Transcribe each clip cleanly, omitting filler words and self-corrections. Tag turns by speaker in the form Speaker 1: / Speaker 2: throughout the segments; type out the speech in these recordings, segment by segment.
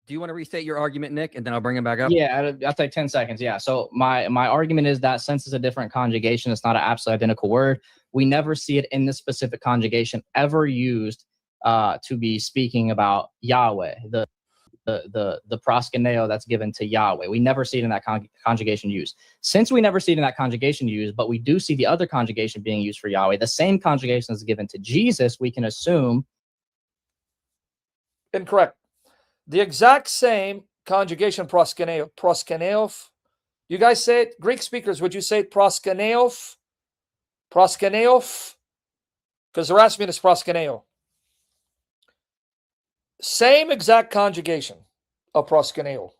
Speaker 1: Do you want to restate your argument, Nick, and then I'll bring him back up?
Speaker 2: Yeah, I'll take 10 seconds. Yeah. So my argument is that since it's a different conjugation, it's not an absolutely identical word. We never see it in this specific conjugation ever used to be speaking about Yahweh, the proskuneo that's given to Yahweh. We never see it in that conjugation used. Since we never see it in that conjugation used, but we do see the other conjugation being used for Yahweh, the same conjugation is given to Jesus, we can assume.
Speaker 3: Incorrect. The exact same conjugation, proskuneo. Proskuneo. You guys say it, Greek speakers, would you say it proskuneo? Proskuneo? Because they're asking me this proskuneo. Same exact conjugation of proskuneo.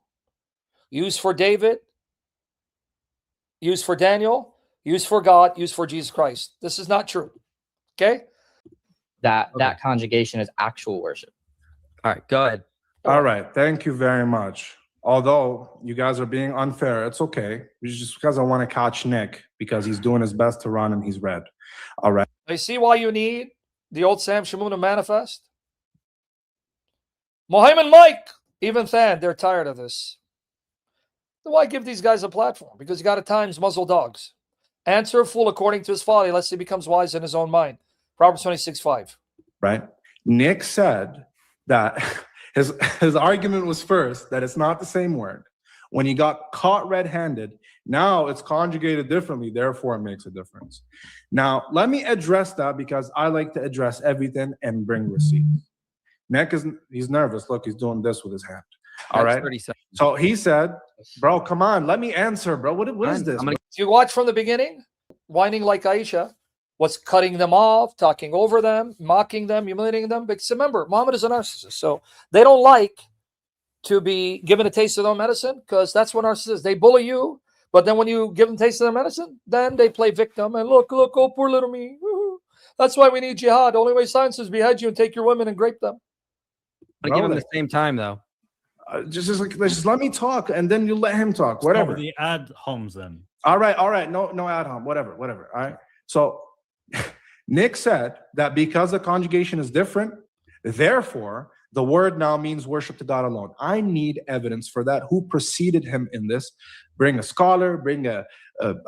Speaker 3: Used for David, used for Daniel, used for God, used for Jesus Christ. This is not true. Okay?
Speaker 2: That conjugation is actual worship.
Speaker 1: All right, go ahead.
Speaker 4: All right, thank you very much. Although you guys are being unfair, it's okay. It's just because I want to catch Nick because he's doing his best to run and he's red. All right.
Speaker 3: I see why you need the old Sam Shamoun to manifest. Mohammed Mike, even Than, they're tired of this. So why give these guys a platform? Because you got at times muzzle dogs. Answer a fool according to his folly, lest he becomes wise in his own mind. Proverbs 26:5.
Speaker 4: Right. Nick said that his argument was first that it's not the same word. When he got caught red-handed, now it's conjugated differently, therefore it makes a difference. Now, let me address that because I like to address everything and bring receipts. Nick he's nervous. Look, he's doing this with his hand. All right. So he said, bro, come on, let me answer, bro. What is this?
Speaker 3: If you watch from the beginning, whining like Aisha, was cutting them off, talking over them, mocking them, humiliating them. Because remember, Muhammad is a narcissist. So they don't like to be given a taste of their medicine because that's what narcissists, they bully you. But then when you give them a taste of their medicine, then they play victim and look, oh, poor little me. That's why we need jihad. The only way silence is behead you and take your women and grape them.
Speaker 1: I'm gonna give him the same time though.
Speaker 4: Just let me talk, and then you let him talk. Whatever.
Speaker 5: The ad homs then.
Speaker 4: All right. No ad hom. Whatever. All right. So Nick said that because the conjugation is different, therefore the word now means worship to God alone. I need evidence for that. Who preceded him in this? Bring a scholar, bring a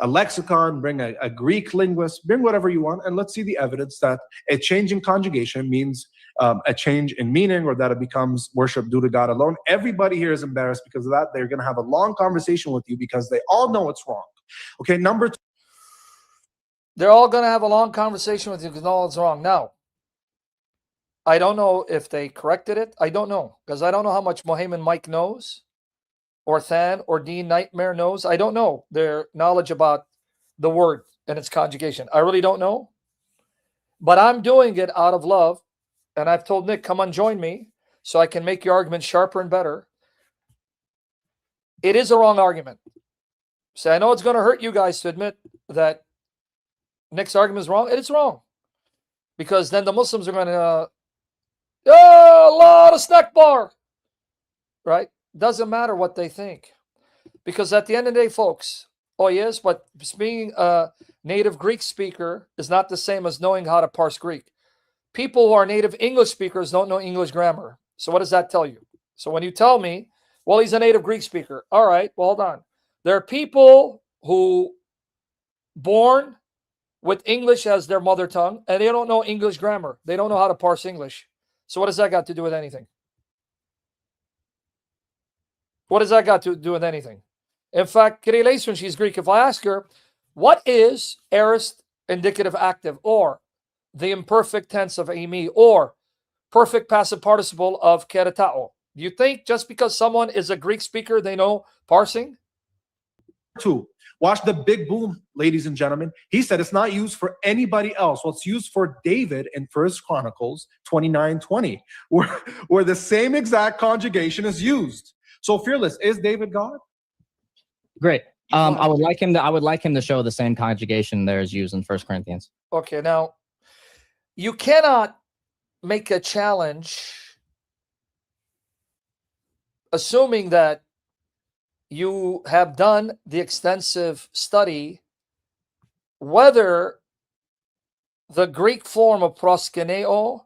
Speaker 4: lexicon, bring a Greek linguist, bring whatever you want, and let's see the evidence that a change in conjugation means a change in meaning, or that it becomes worship due to God alone. Everybody here is embarrassed because of that. They're going to have a long conversation with you because they all know it's wrong. Okay, number two.
Speaker 3: They're all going to have a long conversation with you because all it's wrong. Now, I don't know if they corrected it. I don't know because I don't know how much Mohammed Mike knows, or Than or Dean Nightmare knows. I don't know their knowledge about the word and its conjugation. I really don't know. But I'm doing it out of love. And I've told Nick, come on, join me so I can make your argument sharper and better. It is a wrong argument. So I know it's going to hurt you guys to admit that Nick's argument is wrong. It is wrong. Because then the Muslims are going to, a lot of snack bar. Right? Doesn't matter what they think. Because at the end of the day, folks, oh yes, but being a native Greek speaker is not the same as knowing how to parse Greek. People who are native English speakers don't know English grammar. So what does that tell you? So when you tell me, well, he's a native Greek speaker. All right, well, hold on. There are people who born with English as their mother tongue, and they don't know English grammar. They don't know how to parse English. So what does that got to do with anything? What does that got to do with anything? In fact, Kyrillis, when she's Greek, if I ask her, what is Aorist Indicative Active, or the imperfect tense of imi, or perfect passive participle of keratao? Do you think just because someone is a Greek speaker, they know parsing?
Speaker 4: Two, watch the big boom, ladies and gentlemen. He said it's not used for anybody else. Well, it's used for David in First Chronicles 29:20, where the same exact conjugation is used. So, Fearless, is David God?
Speaker 2: Great. I would like him to show the same conjugation there is used in 1 Corinthians.
Speaker 3: Okay, now you cannot make a challenge assuming that you have done the extensive study whether the Greek form of proskuneo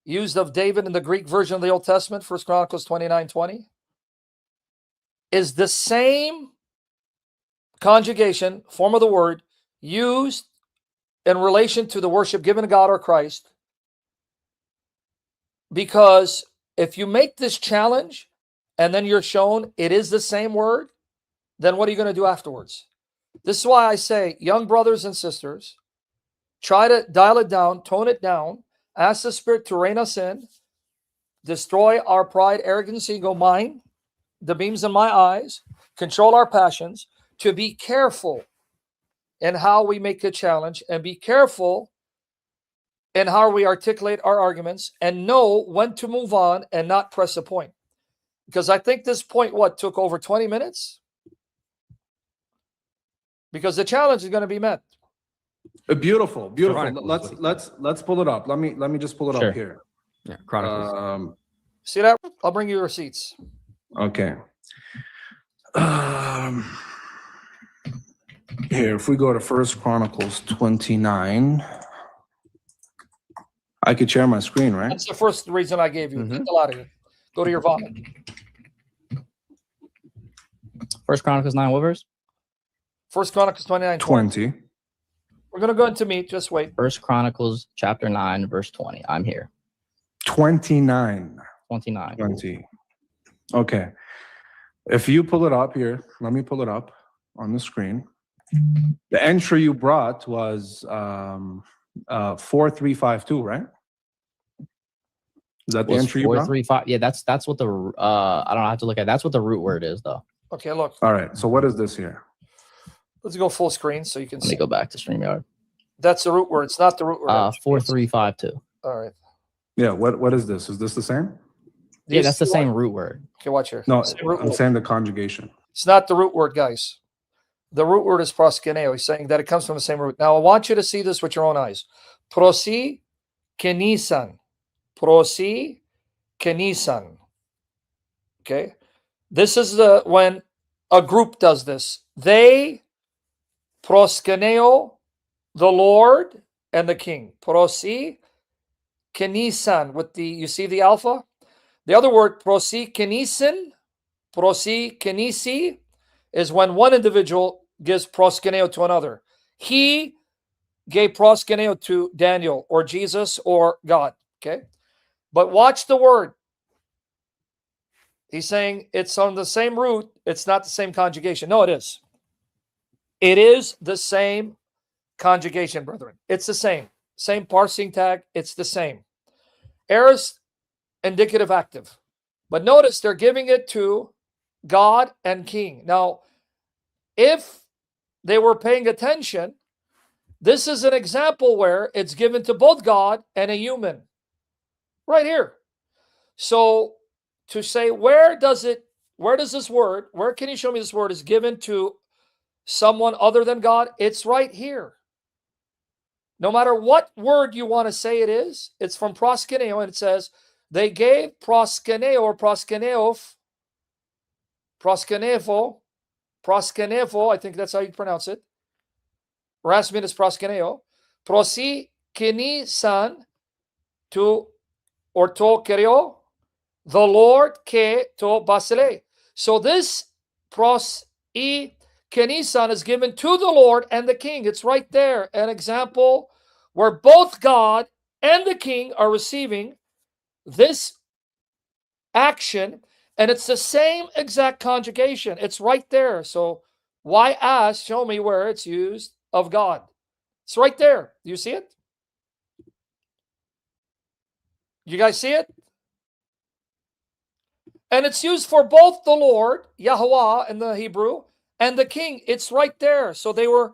Speaker 3: used of David in the Greek version of the Old Testament, First Chronicles 29:20, is the same conjugation, form of the word, used in relation to the worship given to God or Christ. Because if you make this challenge and then you're shown it is the same word, then what are you going to do afterwards? This is why I say, young brothers and sisters, try to dial it down, tone it down, ask the Spirit to rein us in, destroy our pride, arrogance, ego, mine, the beams in my eyes, control our passions, to be careful in how we make a challenge, and be careful in how we articulate our arguments, and know when to move on and not press a point. Because I think this point, took over 20 minutes? Because the challenge is going to be met.
Speaker 4: Beautiful, beautiful.
Speaker 1: Chronicles.
Speaker 4: Let's pull it up. Let me just pull it
Speaker 2: Sure.
Speaker 4: up here.
Speaker 1: Yeah, Chronicles.
Speaker 3: See that? I'll bring you your receipts.
Speaker 4: Okay. Here, if we go to First Chronicles 29, I could share my screen, right?
Speaker 3: That's the first reason I gave you.
Speaker 1: Mhm.
Speaker 3: Get the hell out of here. Go to your vomit.
Speaker 2: First Chronicles 9, what verse?
Speaker 3: First Chronicles 29.
Speaker 4: 20.
Speaker 3: We're going to go into meat. Just wait.
Speaker 2: First Chronicles chapter 9, verse 20. I'm here.
Speaker 4: 29.
Speaker 2: 29.
Speaker 4: 20. Okay. If you pull it up here, let me pull it up on the screen. The entry you brought was 4352, right? Is that the
Speaker 2: Was
Speaker 4: entry you brought?
Speaker 2: 435. Yeah, that's what the I don't have to look at. That's what the root word is, though.
Speaker 3: Okay, look.
Speaker 4: All right. So what is this here?
Speaker 3: Let's go full screen so you can
Speaker 2: Let me
Speaker 3: see.
Speaker 2: go back to StreamYard.
Speaker 3: That's the root word. It's not the root word.
Speaker 2: 4352.
Speaker 3: All right.
Speaker 4: Yeah. What is this? Is this the same?
Speaker 3: Do
Speaker 2: Yeah,
Speaker 3: you
Speaker 2: that's the
Speaker 3: see
Speaker 2: same
Speaker 3: what-
Speaker 2: root word.
Speaker 3: Okay, watch here.
Speaker 4: No,
Speaker 3: Same root
Speaker 4: I'm
Speaker 3: word.
Speaker 4: saying the conjugation.
Speaker 3: It's not the root word, guys. The root word is proskuneo. He's saying that it comes from the same root. Now, I want you to see this with your own eyes. Prosi kenisan. Prosi kenisan. Okay? This is when a group does this. They proskuneo the Lord and the King. Prosi kenisan with you see the alpha? The other word, prosi kenisin, prosi kenisi, is when one individual gives proskuneo to another. He gave proskuneo to Daniel or Jesus or God. Okay? But watch the word. He's saying it's on the same root. It's not the same conjugation. No, it is. It is the same conjugation, brethren. It's the same. Same parsing tag. It's the same. Aorist Indicative Active. But notice they're giving it to God and King. Now, if they were paying attention, this is an example where it's given to both God and a human. Right here. So to say, where does this word, where can you show me this word is given to someone other than God? It's right here. No matter what word you want to say it is, it's from proskuneo, and it says, they gave proskuneo or proskuneof, proskunefo, I think that's how you pronounce it. Rasmin is proskuneo. Prosi kinisan to orto kereo, the Lord ke to basile. So this pros e kenisan is given to the Lord and the King. It's right there. An example where both God and the King are receiving this action, and it's the same exact conjugation. It's right there. So why ask? Show me where it's used of God. It's right there. Do you see it? You guys see it? And it's used for both the Lord, Yahweh in the Hebrew, and the King. It's right there. So they were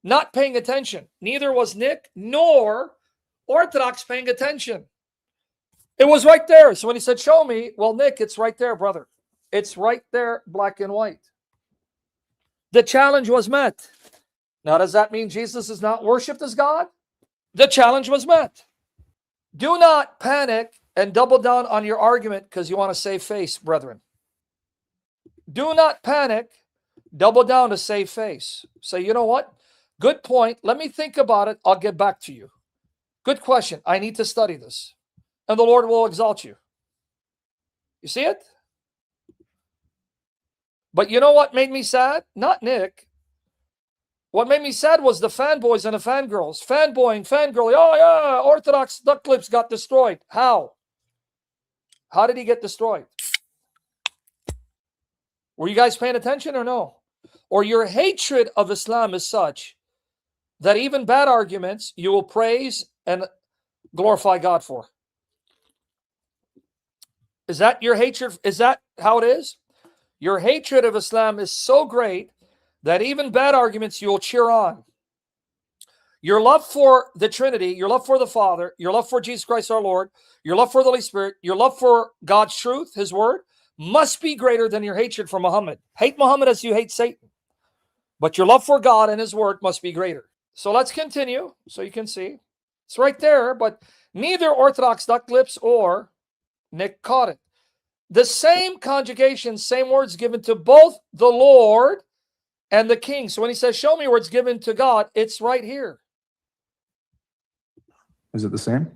Speaker 3: not paying attention. Neither was Nick nor Orthodox paying attention. It was right there. So when he said, show me, well, Nick, it's right there, brother. It's right there, black and white. The challenge was met. Now, does that mean Jesus is not worshipped as God? The challenge was met. Do not panic and double down on your argument because you want to save face, brethren. Do not panic. Double down to save face. Say, you know what? Good point. Let me think about it. I'll get back to you. Good question. I need to study this. And the Lord will exalt you. You see it? But you know what made me sad? Not Nick. What made me sad was the fanboys and the fangirls. Fanboying, fangirling. Oh, yeah, Orthodox duck lips got destroyed. How? How did he get destroyed? Were you guys paying attention or no? Or your hatred of Islam is such that even bad arguments you will praise and glorify God for. Is that your hatred? Is that how it is? Your hatred of Islam is so great that even bad arguments you will cheer on. Your love for the Trinity, your love for the Father, your love for Jesus Christ our Lord, your love for the Holy Spirit, your love for God's truth, his word, must be greater than your hatred for Muhammad. Hate Muhammad as you hate Satan. But your love for God and his word must be greater. So let's continue so you can see. It's right there, but neither Orthodox duck lips or Nick caught it. The same conjugation, same words given to both the Lord and the King. So when he says, show me where it's given to God, it's right here.
Speaker 4: Is it the same?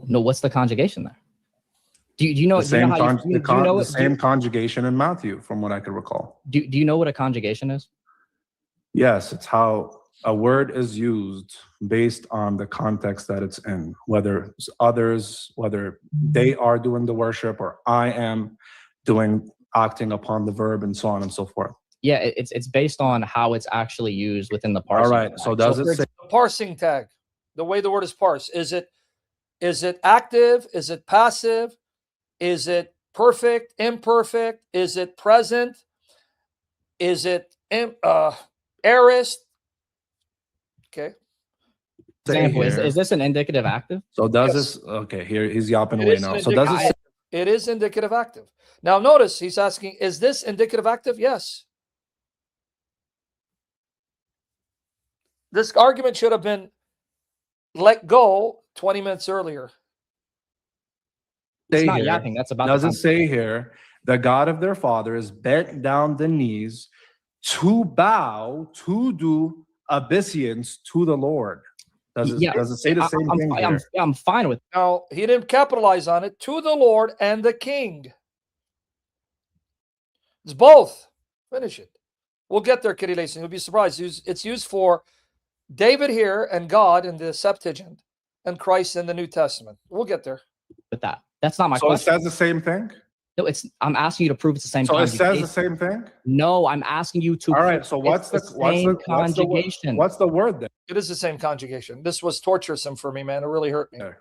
Speaker 2: No, what's the conjugation there? Do you know?
Speaker 4: The same,
Speaker 2: the
Speaker 4: same conjugation in Matthew, from what I could recall.
Speaker 2: Do you know what a conjugation is?
Speaker 4: Yes, it's how a word is used based on the context that it's in, whether it's others, whether they are doing the worship or I am acting upon the verb and so on and so forth.
Speaker 2: Yeah, it's based on how it's actually used within the parsing.
Speaker 4: All right,
Speaker 2: tag.
Speaker 4: so does it say
Speaker 3: The parsing tag, the way the word is parsed, is it active? Is it passive? Is it perfect, imperfect? Is it present? Is it aorist? Okay.
Speaker 2: Example,
Speaker 4: here?
Speaker 2: is this an indicative active?
Speaker 4: So does
Speaker 3: Yes.
Speaker 4: this? Okay, here he's yapping
Speaker 3: It
Speaker 4: away
Speaker 3: is
Speaker 4: now.
Speaker 3: an
Speaker 4: So does it?
Speaker 3: indicative- It is indicative active. Now notice he's asking, is this indicative active? Yes. This argument should have been let go 20 minutes earlier.
Speaker 2: It's
Speaker 4: Say
Speaker 2: not
Speaker 4: here,
Speaker 2: yapping. That's about.
Speaker 4: does it say here, the God of their father is bent down the knees to bow, to do obeisance to the Lord? Does it,
Speaker 2: Yeah.
Speaker 4: does it say the same thing here?
Speaker 2: I'm fine with.
Speaker 3: Now, he didn't capitalize on it. To the Lord and the King. It's both. Finish it. We'll get there, Kitty Lacing. You'll be surprised. It's used for David here and God in the Septuagint and Christ in the New Testament. We'll get there.
Speaker 2: With that. That's not my
Speaker 4: So it
Speaker 2: question.
Speaker 4: says the same thing?
Speaker 2: No, I'm asking you to prove it's the same.
Speaker 4: So it says
Speaker 2: conjugation.
Speaker 4: the same thing?
Speaker 2: No, I'm asking you to.
Speaker 4: All
Speaker 2: prove
Speaker 4: right, so what's the
Speaker 2: it's same conjugation?
Speaker 4: What's the word then?
Speaker 3: It is the same conjugation. This was torturesome for me, man. It really hurt me.
Speaker 4: Okay.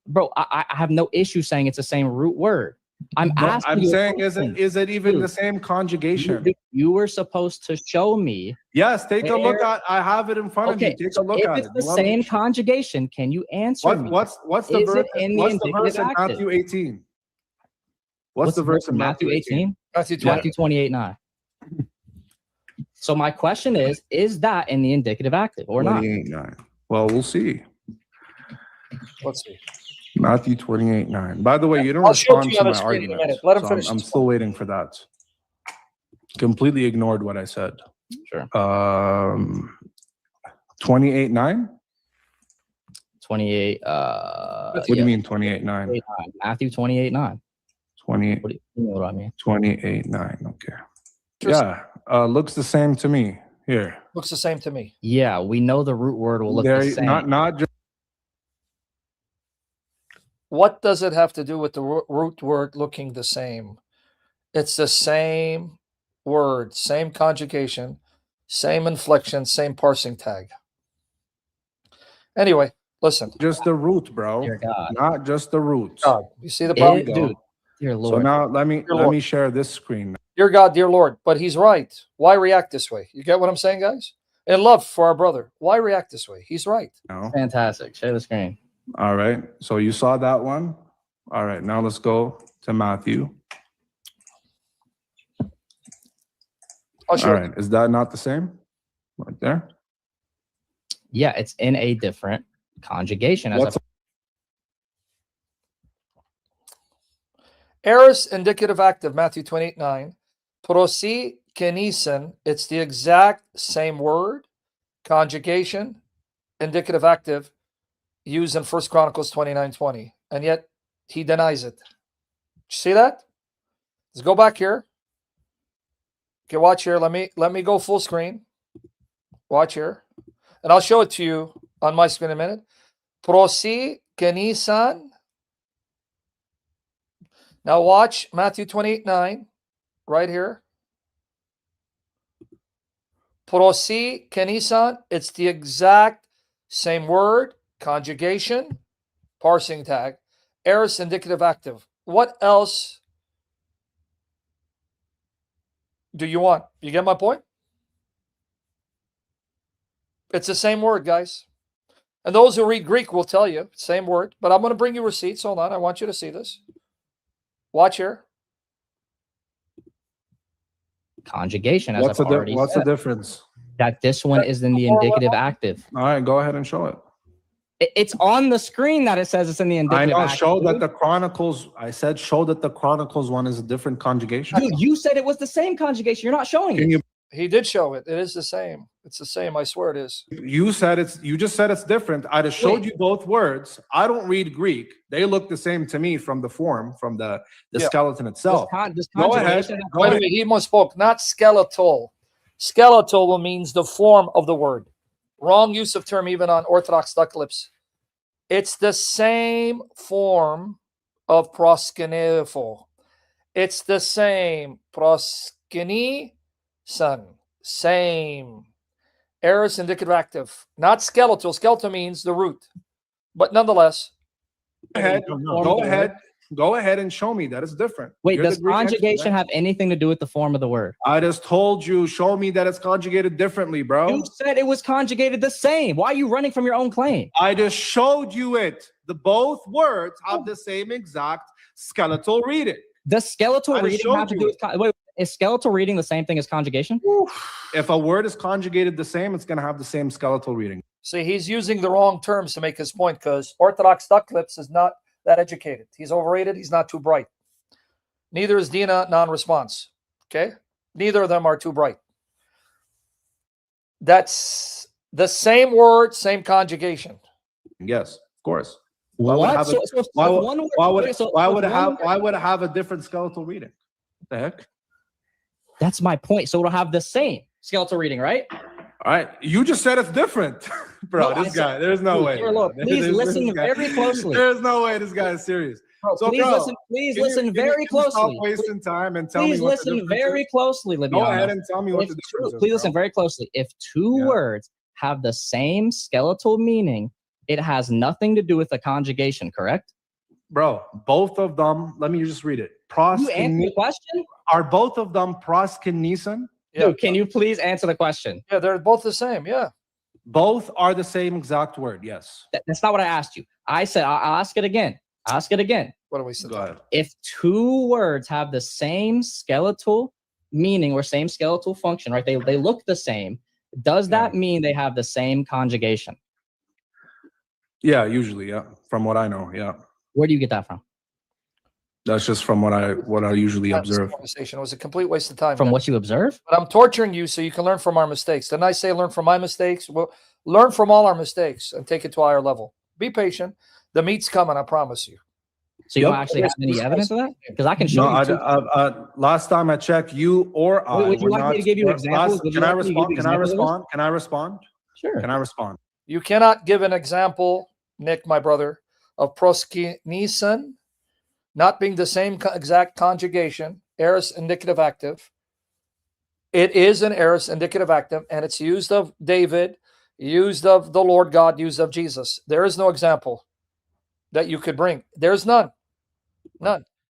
Speaker 2: Bro, I have no issue saying it's the same root word. I'm
Speaker 4: No,
Speaker 2: asking
Speaker 4: I'm
Speaker 2: you a
Speaker 4: saying,
Speaker 2: question.
Speaker 4: is it even
Speaker 2: Dude,
Speaker 4: the same conjugation?
Speaker 2: You were supposed to show me.
Speaker 4: Yes, take a look
Speaker 2: Where-
Speaker 4: at. I have it in front of
Speaker 2: Okay,
Speaker 4: you. Take
Speaker 2: so
Speaker 4: a look
Speaker 2: if
Speaker 4: at
Speaker 2: it's
Speaker 4: it.
Speaker 2: the
Speaker 4: You want me
Speaker 2: same
Speaker 4: to-
Speaker 2: conjugation, can you answer me?
Speaker 4: What's the
Speaker 2: Is
Speaker 4: verse?
Speaker 2: it in the
Speaker 4: What's the verse
Speaker 2: indicative
Speaker 4: in
Speaker 2: active?
Speaker 4: Matthew 18? What's the verse in Matthew 18?
Speaker 3: Matthew 20.
Speaker 2: Matthew 28:9. So my question is that in the indicative active or not?
Speaker 4: 28:9. Well, we'll see.
Speaker 3: Let's see.
Speaker 4: Matthew 28:9. By the way, you don't
Speaker 3: I'll show it to
Speaker 4: respond
Speaker 3: you
Speaker 4: to
Speaker 3: on the
Speaker 4: my
Speaker 3: screen in a
Speaker 4: argument.
Speaker 3: minute. Let him
Speaker 4: So
Speaker 3: finish
Speaker 4: I'm
Speaker 3: this
Speaker 4: still waiting for that. Completely ignored what I said.
Speaker 2: Sure.
Speaker 4: 28:9.
Speaker 2: 28.
Speaker 4: What do you mean 28:9?
Speaker 2: 28:9. Matthew 28:9.
Speaker 4: 28.
Speaker 2: What do you know what I mean?
Speaker 4: 28:9. Okay.
Speaker 3: Just
Speaker 4: Yeah. Looks the same to me. Here.
Speaker 3: looks the same to me.
Speaker 2: Yeah, we know the root word will look
Speaker 4: There,
Speaker 2: the same.
Speaker 4: not just
Speaker 3: What does it have to do with the root word looking the same? It's the same word, same conjugation, same inflection, same parsing tag. Anyway, listen.
Speaker 4: just the root, bro.
Speaker 2: Dear God.
Speaker 4: Not just the root.
Speaker 3: God, you see the problem?
Speaker 4: go.
Speaker 2: Dude, dear
Speaker 4: So
Speaker 2: Lord.
Speaker 4: now let me
Speaker 3: Lord.
Speaker 4: share this screen.
Speaker 3: Dear God, dear Lord, but he's right. Why react this way? You get what I'm saying, guys? In love for our brother. Why react this way? He's right.
Speaker 4: Now.
Speaker 2: Fantastic. Share the screen.
Speaker 4: All right. So you saw that one. All right. Now let's go to Matthew.
Speaker 3: I'll show
Speaker 4: All
Speaker 3: you.
Speaker 4: right. Is that not the same? Right there.
Speaker 2: Yeah, it's in a different conjugation. As
Speaker 4: What's
Speaker 3: Aorist Indicative Active, Matthew 28:9. Proskuneo, it's the exact same word, conjugation, indicative active, used in First Chronicles 29:20. And yet he denies it. See that? Let's go back here. Okay, watch here. Let me go full screen. Watch here. And I'll show it to you on my screen in a minute. Proskuneo. Now watch Matthew 28:9 right here. Proskuneo. It's the exact same word, conjugation, parsing tag, aorist indicative active. What else do you want? You get my point? It's the same word, guys. And those who read Greek will tell you, same word. But I'm going to bring you receipts. Hold on. I want you to see this. Watch here.
Speaker 2: Conjugation, as
Speaker 4: What's
Speaker 2: I've already
Speaker 4: the
Speaker 2: said.
Speaker 4: difference?
Speaker 2: That this one is in the indicative active.
Speaker 4: All right, go ahead and show it.
Speaker 2: It's on the screen that it says it's in the
Speaker 4: I
Speaker 2: indicative
Speaker 4: know.
Speaker 2: active.
Speaker 4: Show that
Speaker 2: dude.
Speaker 4: the Chronicles. I said show that the Chronicles one is a different conjugation.
Speaker 2: Dude, you said it was the same conjugation. You're not showing
Speaker 4: Can
Speaker 2: it.
Speaker 4: you?
Speaker 3: He did show it. It is the same. It's the same. I swear it is.
Speaker 4: You said it's. You just said it's different. I just showed
Speaker 2: Wait.
Speaker 4: you both words. I don't read Greek. They look the same to me from the form, from the
Speaker 3: Yeah.
Speaker 4: skeleton itself.
Speaker 2: This
Speaker 4: Go ahead.
Speaker 2: conjugation-
Speaker 4: Go
Speaker 3: Wait a
Speaker 4: ahead.
Speaker 3: minute. He misspoke. Not skeletal. Skeletal means the form of the word. Wrong use of term even on Orthodox duck lips. It's the same form of proskuneo. It's the same proskuneo, same. Aorist indicative active, not skeletal. Skeletal means the root, but nonetheless.
Speaker 4: Go ahead and show me that it's different.
Speaker 2: Wait,
Speaker 4: You're the
Speaker 2: does
Speaker 4: Greek expert,
Speaker 2: conjugation
Speaker 4: right?
Speaker 2: have anything to do with the form of the word?
Speaker 4: I just told you, show me that it's conjugated differently, bro.
Speaker 2: You said it was conjugated the same. Why are you running from your own claim?
Speaker 4: I just showed you it. The both words have the same exact skeletal reading.
Speaker 2: Does skeletal
Speaker 4: I just
Speaker 2: reading have
Speaker 4: showed
Speaker 2: to
Speaker 4: you
Speaker 2: do with wait, is skeletal reading the same thing as conjugation?
Speaker 4: If a word is conjugated the same, it's going to have the same skeletal reading.
Speaker 3: See, he's using the wrong terms to make his point because Orthodox duck lips is not that educated. He's overrated. He's not too bright. Neither is Dina non-response. Okay? Neither of them are too bright. That's the same word, same conjugation.
Speaker 4: Yes, of course. Why would
Speaker 2: What?
Speaker 4: it have a-
Speaker 2: So if
Speaker 4: Why
Speaker 2: one word-
Speaker 4: would
Speaker 2: okay, so
Speaker 4: why
Speaker 2: if
Speaker 4: would it
Speaker 2: one
Speaker 4: have
Speaker 2: word-
Speaker 4: why would it have a different skeletal reading? What the heck?
Speaker 2: That's my point. So it'll have the same skeletal reading, right?
Speaker 4: All right, you just said it's different, bro.
Speaker 2: No, I
Speaker 4: this
Speaker 2: said-
Speaker 4: guy, there's no
Speaker 2: Dude,
Speaker 4: way.
Speaker 2: here, look,
Speaker 4: bro.
Speaker 2: please
Speaker 4: This
Speaker 2: listen
Speaker 4: guy-
Speaker 2: very closely.
Speaker 4: There's no way this guy is serious.
Speaker 2: Bro,
Speaker 4: So,
Speaker 2: please
Speaker 4: bro,
Speaker 2: listen. Please
Speaker 4: Can you-
Speaker 2: listen
Speaker 4: can you-
Speaker 2: very
Speaker 4: can you
Speaker 2: closely.
Speaker 4: Stop wasting time and tell
Speaker 2: Please
Speaker 4: me what the
Speaker 2: listen
Speaker 4: difference
Speaker 2: very
Speaker 4: is?
Speaker 2: closely,
Speaker 4: Go
Speaker 2: Libiana.
Speaker 4: ahead and tell me what
Speaker 2: If
Speaker 4: the
Speaker 2: two-
Speaker 4: difference is.
Speaker 2: please
Speaker 4: bro.
Speaker 2: listen very closely. If two
Speaker 4: Yeah.
Speaker 2: words have the same skeletal meaning, it has nothing to do with the conjugation, correct?
Speaker 4: Bro, both of them. Let me just read it.
Speaker 2: You answer the question?
Speaker 4: Are both of them proskuneo?
Speaker 3: Yeah.
Speaker 2: Dude, can you please answer the question?
Speaker 3: Yeah, they're both the same. Yeah.
Speaker 4: Both are the same exact word. Yes.
Speaker 2: That's not what I asked you. I said, I'll ask it again. Ask it again.
Speaker 3: What do we say?
Speaker 4: Go ahead.
Speaker 2: If two words have the same skeletal meaning or same skeletal function, right? They look the same. Does that mean they have the same conjugation?
Speaker 4: Yeah, usually, yeah. From what I know, yeah.
Speaker 2: Where do you get that from?
Speaker 4: That's just from what I usually
Speaker 3: That's the
Speaker 4: observe.
Speaker 3: conversation. It was a complete waste of time.
Speaker 2: From
Speaker 3: guys.
Speaker 2: what you observe?
Speaker 3: But I'm torturing you so you can learn from our mistakes. Didn't I say learn from my mistakes? Well, learn from all our mistakes and take it to a higher level. Be patient. The meat's coming, I promise you.
Speaker 2: So you
Speaker 4: Yep.
Speaker 2: don't actually have any evidence of that? Because I can show
Speaker 4: No,
Speaker 2: you. two-
Speaker 4: last time I checked, you or I.
Speaker 2: Would you
Speaker 4: were
Speaker 2: like me
Speaker 4: not-
Speaker 2: to give you
Speaker 4: last-
Speaker 2: examples? Would you
Speaker 4: Can I
Speaker 2: like me to give
Speaker 4: respond?
Speaker 2: you
Speaker 4: Can I
Speaker 2: examples of this?
Speaker 4: respond? Can I respond?
Speaker 2: Sure.
Speaker 4: Can I respond?
Speaker 3: You cannot give an example, Nick, my brother, of proskuneo not being the same exact conjugation, aorist indicative active. It is an aorist indicative active, and it's used of David, used of the Lord God, used of Jesus. There is no example that you could bring. There's none. None.